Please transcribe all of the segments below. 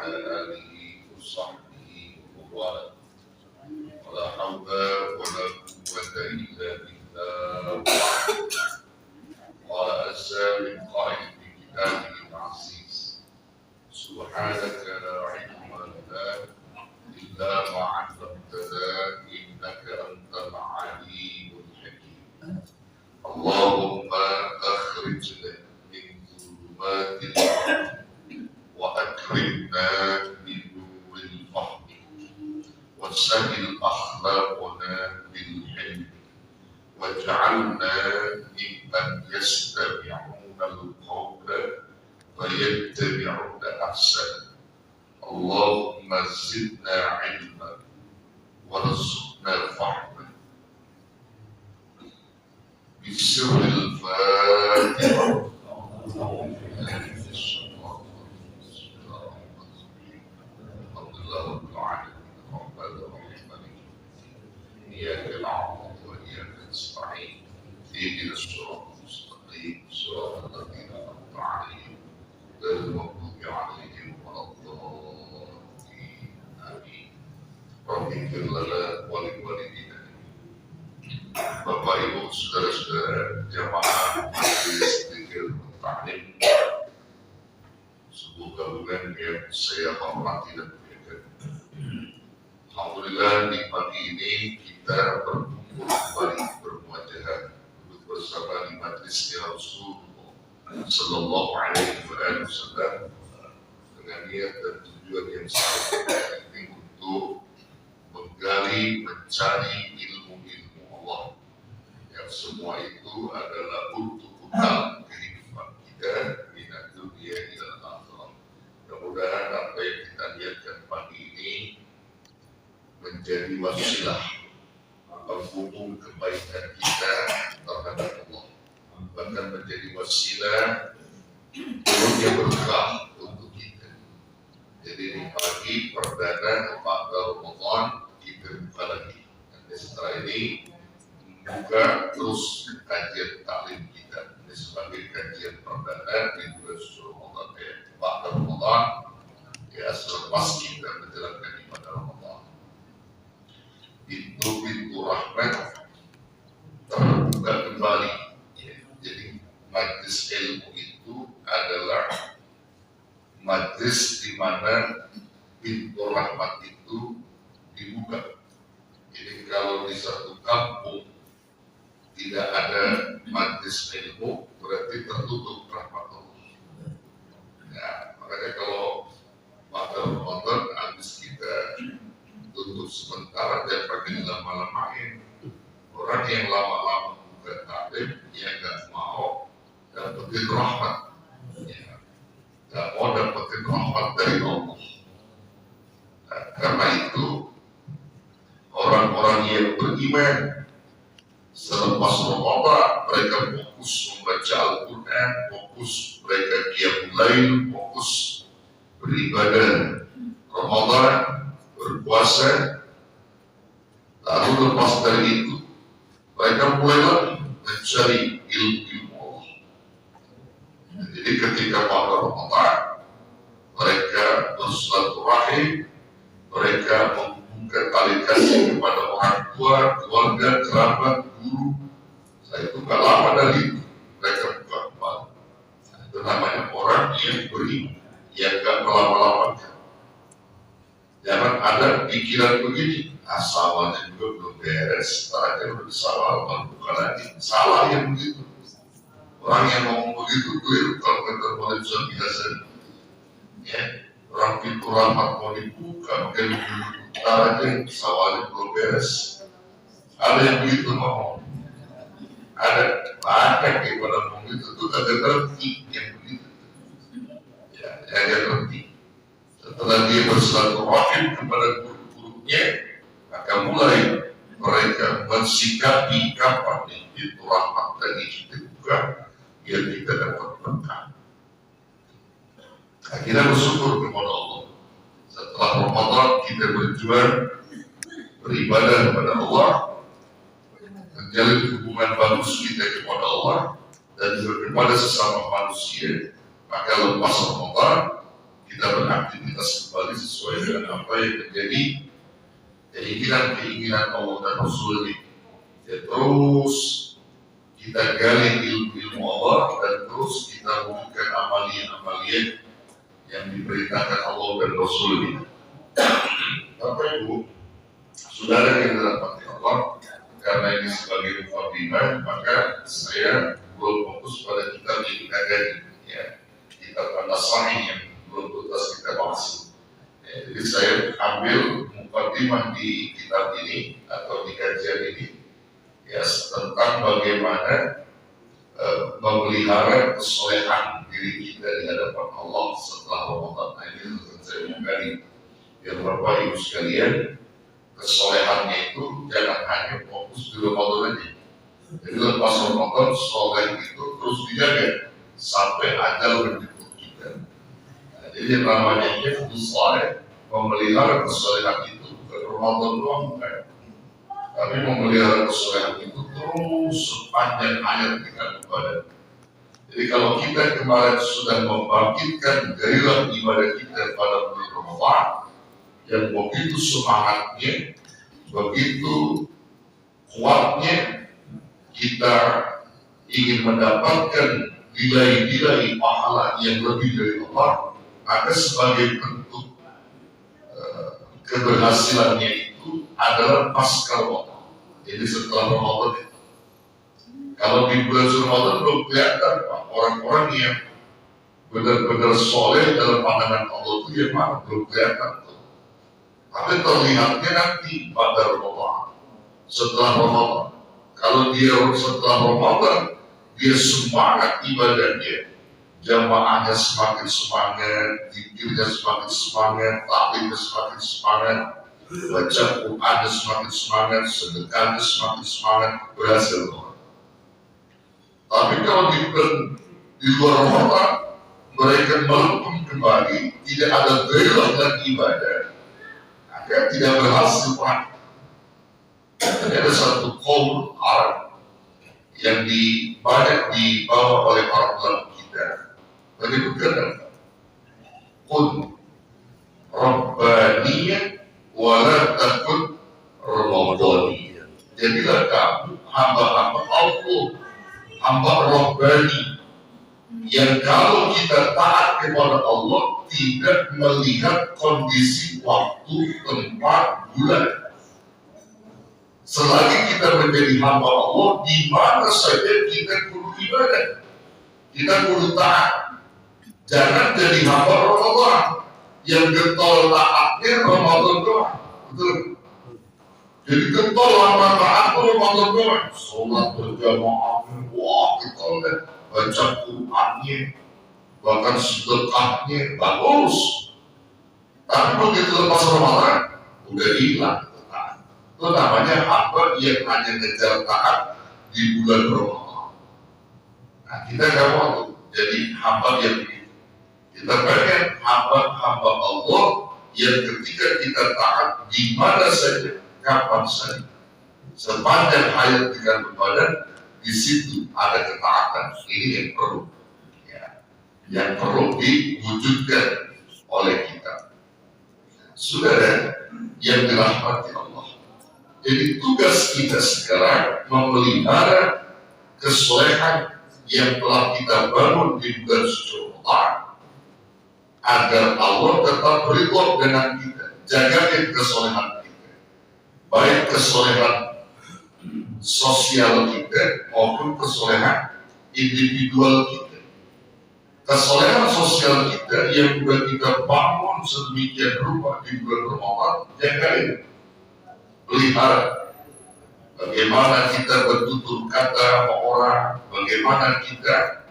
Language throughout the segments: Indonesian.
آله وصحبه وبارك ولا حول ولا قوة إلا بالله. قال السائل القائل في كتابه العزيز: سبحانك لا علم لنا إلا ما علمتنا إنك أنت العليم الحكيم. اللهم أخرجنا من ظلمات الوهم وأكرمنا بنور الفهم وسهل أخلاقنا بالحلم واجعلنا ممن يستمعون القول فيتبعون أحسنه. اللهم زدنا علما وارزقنا فهما. بسر الفاتحة. إياك نعبد وإياك نستعين اهدنا الصراط المستقيم صراط الذين أنعمت عليهم غير المغضوب عليهم ولا الضالين آمين. رب اغفر لنا ولوالدينا. Bapak Ibu saudara-saudara jamaah majelis dzikir taklim, sebuah gabungan yang saya hormati dan muliakan. Alhamdulillah di pagi ini kita berkumpul kembali bermuajahah duduk bersama di majlis Rasulullah Sallallahu Alaihi Wasallam dengan niat dan tujuan yang sama, ini untuk menggali, mencari ilmu-ilmu Allah yang semua itu adalah untuk bekal kehidupan kita di dunia dan akhirat. Mudah-mudahan apa yang kita lihatkan pagi ini menjadi wasilah penghubung kebaikan kita terhadap Allah, bahkan menjadi wasilah turunnya berkah untuk kita. Jadi di pagi perdana pada Ramadan kita buka lagi, dan setelah ini buka terus kajian taklim kita. Ini sebagai kajian perdana di bulan suci Ramadan pada Ramadan, ya selepas kita menjalankan ibadah Ramadan. Pintu-pintu rahmat terbuka kembali, ya. Jadi majlis ilmu itu adalah majlis di mana pintu rahmat itu dibuka. Jadi kalau di satu kampung tidak ada majlis ilmu, berarti tertutup rahmat Allah. Ya, makanya kalau pada Ramadan habis kita tutup sementara, dan pakai lama-lamain. Orang yang lama-lama buka taklim, dia nggak mau dapetin rahmat, ya, nggak mau dapetin rahmat dari Allah. Nah, karena itu orang-orang yang beriman selepas Ramadan mereka fokus membaca Al-Quran, fokus mereka qiyamul lail, fokus beribadah Ramadan, berpuasa. Lalu lepas dari itu mereka mulai lagi mencari ilmu Allah. Jadi ketika pada Ramadan mereka bersilaturahim, mereka membuka tali kasih kepada orang tua, keluarga, kerabat, guru. Saya itu gak lama dari itu mereka buka kembali. Itu namanya orang yang beriman, yang gak melama-lamakan. Jangan ada pikiran begini, asalnya juga belum beres, terakhir bersawal baru buka lagi. Salah yang begitu. Orang yang ngomong begitu keliru kalau kata Maulid biasa. Ya, orang pintu rahmat mau dibuka, mungkin bentar aja sawalnya belum beres. Ada yang begitu ngomong. Ada banyak yang pada ngomong itu ada ngerti yang begitu. Ya, ada ngerti. Setelah dia bersilaturahim kepada guru-gurunya, maka mulai mereka mensikapi kapan pintu rahmat tadi kita buka, biar kita dapat berkah. Kita bersyukur kepada Allah. Setelah Ramadan kita berjuang beribadah kepada Allah, menjalin hubungan bagus kita kepada Allah dan juga kepada sesama manusia. Maka lepas Ramadan kita beraktivitas kembali sesuai dengan apa yang menjadi keinginan Allah dan Rasul ini. Ya, terus kita gali ilmu Allah dan terus kita wujudkan amalia-amalia yang diperintahkan Allah dan Rasul ini. Bapak Ibu, saudara yang dirahmati Allah, karena ini sebagai mukadimah, maka saya belum fokus pada kitab yang kita gali, ya, kitab An-Nasa'i yang belum tuntas kita bahas. Ya, jadi saya ambil mukadimah di kitab ini atau di kajian ini, ya, tentang bagaimana memelihara kesolehan diri kita di hadapan Allah setelah Ramadan. Nah, ini saya mau gali. Ya, Bapak Ibu sekalian, kesolehannya itu jangan hanya fokus di Ramadan aja. Jadi lepas Ramadan, soleh itu terus dijaga sampai ajal menjemput kita. Nah, jadi yang namanya hifdzus shaleh, memelihara kesolehan itu bukan Ramadan doang, bukan. Tapi memelihara kesolehan itu terus sepanjang hayat dengan ibadah. Jadi kalau kita kemarin sudah membangkitkan gairah ibadah kita pada bulan Ramadan, yang begitu semangatnya, begitu kuatnya kita ingin mendapatkan nilai-nilai pahala yang lebih dari Allah, maka sebagai bentuk keberhasilannya itu adalah pasca Ramadan. Jadi setelah Ramadan itu, kalau di bulan Ramadan belum kelihatan orang-orang yang benar-benar soleh dalam pandangan Allah itu yang mana belum kelihatan. Tapi terlihatnya nanti pada Ramadan, setelah Ramadan. Kalau dia setelah Ramadan, dia semangat ibadahnya, jamaahnya semakin semangat, zikirnya semakin semangat, taklimnya semakin semangat, baca Qurannya semakin semangat, sedekahnya semakin semangat, berhasil. Tapi kalau di luar Ramadan, mereka melempem kembali, tidak ada gairah dan ibadah, maka tidak berhasil. Ada satu kaum Arab yang banyak dibawa oleh para ulama kita. Menyebutkan kun Rabbaniyah wala takun Ramadaniyah. Jadilah kamu hamba-hamba Allah, hamba Rabbani, yang kalau kita taat kepada Allah tidak melihat kondisi waktu, tempat, bulan. Selagi kita menjadi hamba Allah, di mana saja kita kudu ibadah, kita kudu taat. Jangan jadi hamba Ramadan yang getol taatnya Ramadan doang, betul? Jadi getol hamba taat Ramadan doang, sholat berjamaah, wah getol deh, baca Qurannya, bahkan sedekahnya bagus. Tapi begitu lepas Ramadan, udah hilang. Itu namanya hamba yang hanya ngejar taat di bulan Ramadan. Nah, kita gak mau jadi hamba yang begitu. Kita pengen hamba Allah yang ketika kita taat di mana saja, kapan saja, sepanjang hayat dengan berbadan, di situ ada ketaatan. Ini yang perlu, ya, yang perlu diwujudkan oleh kita. Saudara yang dirahmati Allah. Jadi tugas kita sekarang memelihara kesolehan yang telah kita bangun di bulan suci Ramadan agar Allah tetap ridho dengan kita. Jagain kesolehan kita, baik kesolehan sosial kita maupun kesolehan individual kita. Kesolehan sosial kita yang sudah kita bangun sedemikian rupa di bulan Ramadan, jagain. Pelihara bagaimana kita bertutur kata sama orang, bagaimana kita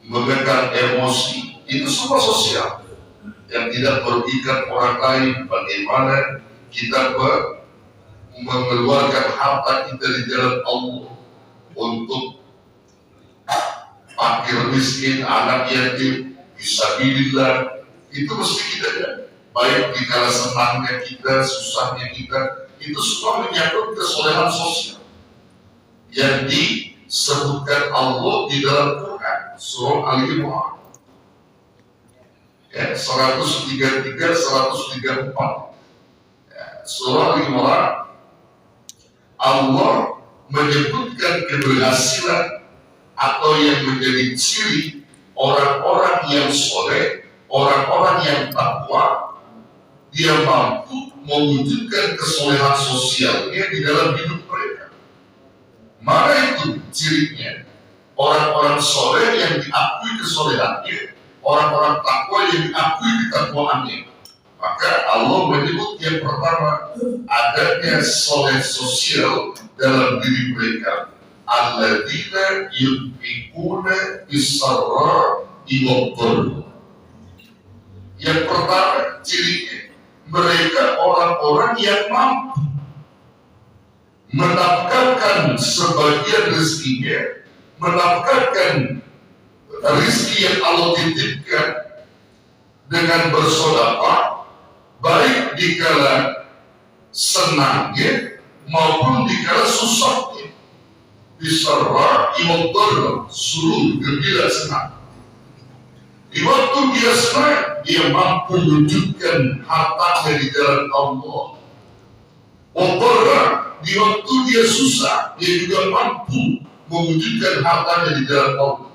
memegang emosi, itu semua sosial yang tidak merugikan orang lain. Bagaimana kita mengeluarkan harta kita di jalan Allah untuk fakir miskin, anak yatim, fisabilillah, itu mesti kita jaga. Baik di kala senangnya kita, susahnya kita, itu semua menyangkut kesolehan sosial yang disebutkan Allah di dalam Quran surah Al-Imran. Ya, 133, 134. Ya, surah Al-Imran, Allah menyebutkan keberhasilan atau yang menjadi ciri orang-orang yang soleh, orang-orang yang takwa, dia mampu mewujudkan kesolehan sosialnya di dalam hidup mereka. Mana itu cirinya? Orang-orang soleh yang diakui kesolehannya, orang-orang takwa yang diakui ketakwaannya. Maka Allah menyebut yang pertama, adanya soleh sosial dalam diri mereka. Alladzina yunfiquna bis-sarra'i wad-dharra. Yang pertama cirinya, mereka orang-orang yang mampu menafkahkan sebagian rezekinya, menafkahkan rezeki yang Allah titipkan dengan bersedekah, baik dikala senangnya maupun dikala susahnya. Bisarra'i wad-dharra, suruh gembira senang. Di waktu dia senang, dia mampu mewujudkan hartanya di jalan Allah. Wad-dharra, di waktu dia susah, dia juga mampu mewujudkan hartanya di jalan Allah.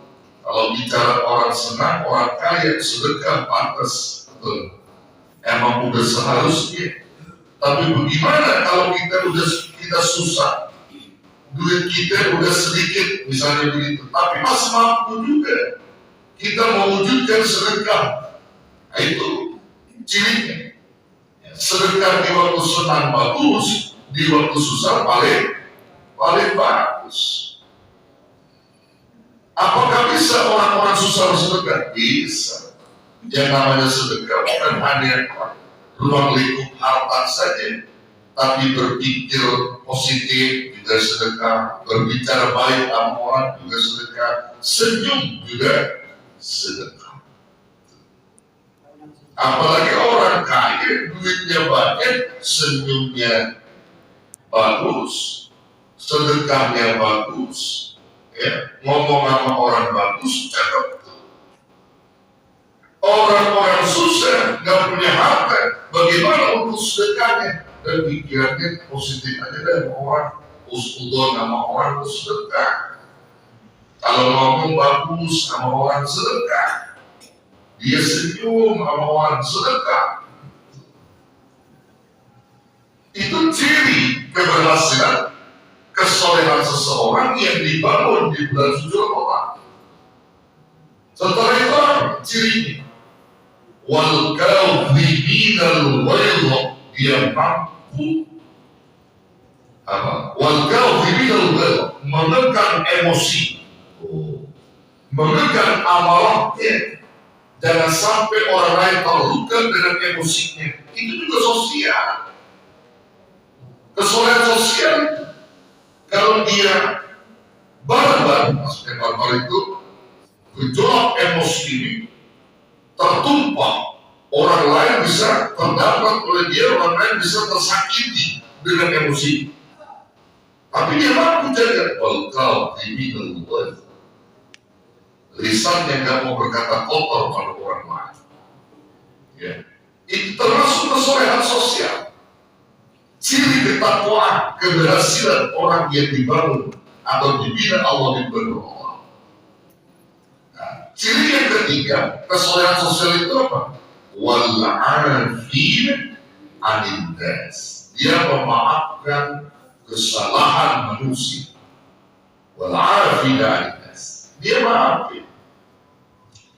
Kalau bicara orang senang, orang kaya, sedekah, pantas, betul. Emang udah seharusnya. Tapi bagaimana kalau kita susah, duit kita udah sedikit, misalnya begitu, tapi masih mampu juga kita mewujudkan sedekah. Nah, itu cirinya. Sedekah di waktu senang bagus, di waktu susah paling bagus. Apakah bisa orang-orang susah bersedekah? Bisa. Yang namanya sedekah bukan hanya ruang lingkup harta saja, tapi berpikir positif juga sedekah, berbicara baik sama orang juga sedekah, senyum juga sedekah. Apalagi orang kaya, duitnya banyak, senyumnya bagus, sedekahnya bagus, ya, ngomong sama orang bagus, cakep. Orang-orang susah, nggak punya harta, bagaimana untuk sedekahnya? Dan pikirannya positif aja dan orang usudon sama orang sedekah. Kalau ngomong bagus sama orang sedekah, dia senyum sama orang sedekah. Itu ciri keberhasilan kesolehan seseorang yang dibangun di bulan suci Ramadan. Setelah itu cirinya, wal kadhibina al-ghaidha, dia mampu wal kadhibina al-ghaidha, menekan emosi, menekan amarahnya. Jangan sampai orang lain terluka dengan emosinya. Itu juga sosial. Kesolehan sosial, kalau dia barbar, maksudnya barbar itu gejolak emosi ini tertumpah, orang lain bisa terdapat oleh dia, orang lain bisa tersakiti dengan emosi. Tapi dia mampu jaga. Kalau ini keluar lisan yang gak mau berkata kotor pada orang lain, ya, itu termasuk kesolehan sosial. Ciri ketakwaan, keberhasilan orang yang dibangun atau dibina Allah di bulan Ramadan. Nah, ciri yang ketiga, kesolehan sosial itu apa? Wal 'afina 'anil nas. Dia memaafkan kesalahan manusia. Wal 'afina 'anil nas. Dia maafkan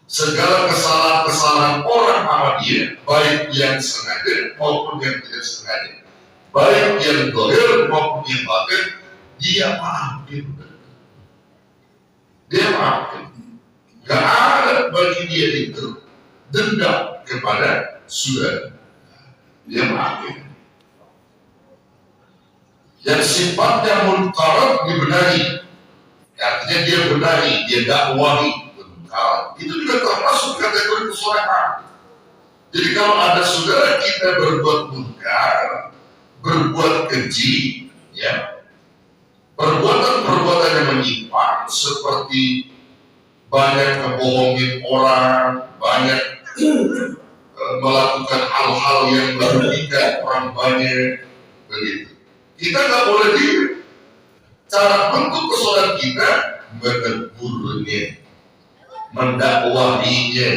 segala kesalahan-kesalahan orang sama dia, baik yang sengaja maupun yang tidak sengaja, baik yang zahir maupun yang batin, dia maafkan. Dia maafkan. Gak ada bagi dia itu dendam kepada saudara. Dia maafkan. Yang sifatnya munkarat dibenahi, artinya dia benahi, dia dakwahi. Itu juga termasuk kategori kesolehan. Jadi kalau ada saudara kita berbuat munkar, berbuat keji, ya, perbuatan-perbuatan yang menyimpang seperti banyak ngebohongin orang, banyak melakukan hal-hal yang merugikan orang banyak, begitu. Kita nggak boleh diri. Cara bentuk kesolehan kita menegurnya, mendakwahinya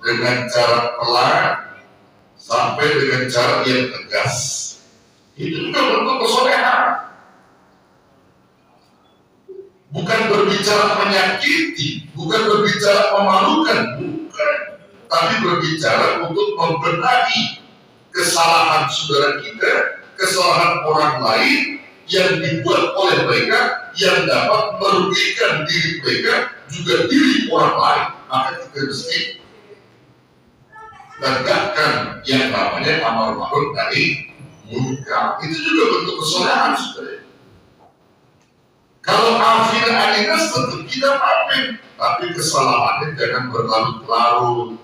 dengan cara pelan sampai dengan cara yang tegas. Itu juga bentuk kesolehan. Bukan berbicara menyakiti, bukan berbicara memalukan, bukan. Tapi berbicara untuk membenahi kesalahan saudara kita, kesalahan orang lain yang dibuat oleh mereka yang dapat merugikan diri mereka juga diri orang lain. Maka kita mesti tegakkan yang namanya amar ma'ruf nahi munkar. Itu juga bentuk kesolehan saudara. Kalau afina alinas tentu kita maafin, tapi kesalahannya jangan berlarut-larut.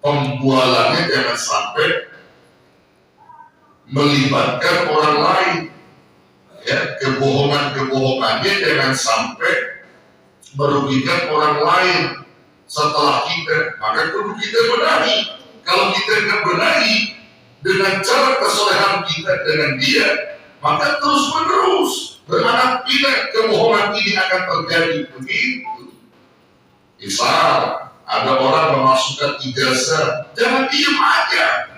Pembualannya jangan sampai melibatkan orang lain. Ya, kebohongannya jangan sampai merugikan orang lain setelah kita. Maka perlu kita benahi. Kalau kita nggak benahi dengan cara kesolehan kita dengan dia, maka terus menerus beranak pinak kebohongan ini akan terjadi begitu. Misal ada orang memasukkan ijazah, jangan diam aja.